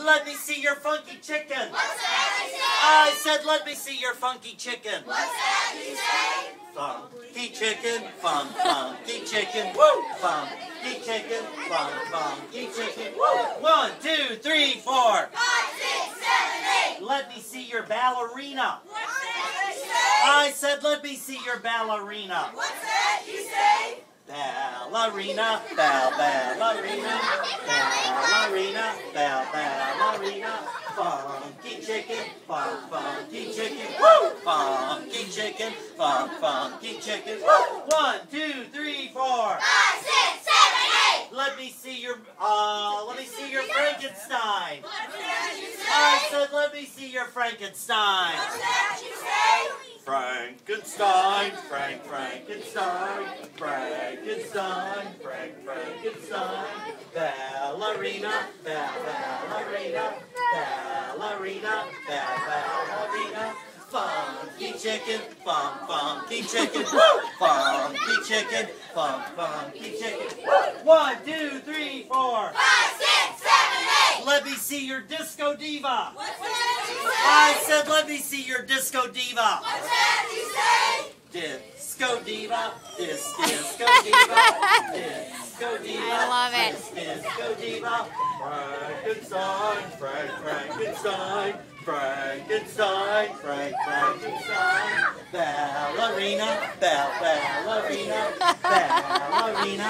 Let me see your funky chicken. What's that you say? I said, let me see your funky chicken. What's that you say? Funky chicken, funky chicken, woo! Funky chicken, funky chicken, woo! 1, 2, 3, 4. 5, 6, 7, 8. Let me see your ballerina. What's that you say? I said, let me see your ballerina. What's that you say? Ballerina, ballerina, ballerina, ballerina. Funky chicken, funky chicken, woo! Funky chicken, funky chicken, woo! 1, 2, 3, 4. 5, 6, 7, 8. Let me see your Frankenstein. What's that you say? I said, let me see your Frankenstein. What's that you say? Frankenstein, Frankenstein, Frankenstein, Frankenstein, ballerina, ballerina, ballerina, ballerina, funky chicken, funky chicken, woo! Funky chicken, funky chicken, woo! 1, 2, 3, 4. 5, 6, 7, 8. Let me see your disco diva. What's that you say? I said, let me see your disco diva. What's that you say? Disco diva, disco diva, disco diva. I love it. Disco diva, Frankenstein, Frankenstein, Frankenstein, Frankenstein, ballerina, ballerina, ballerina,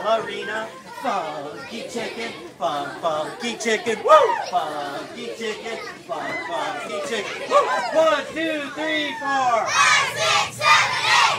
ballerina. Funky chicken, funky chicken, woo! Funky chicken, funky chicken, woo! 1, 2, 3, 4. 5, 6, 7,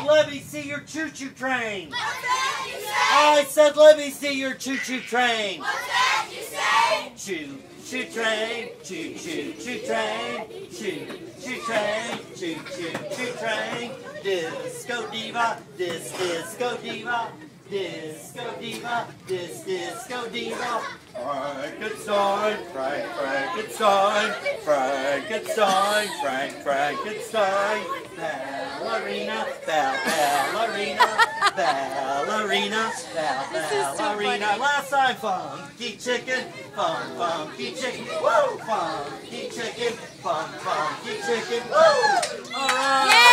8. Let me see your choo-choo train. What's that you say? I said, let me see your choo-choo train. What's that you say? Choo-choo train, choo-choo train, choo-choo train, choo-choo train. Disco diva, disco diva. Disco diva, disco diva. Frankenstein, Frankenstein, Frankenstein, Frankenstein. Ballerina, ballerina, ballerina, ballerina. Last time, funky chicken, funky chicken, woo! Funky chicken, funky chicken, woo! All right.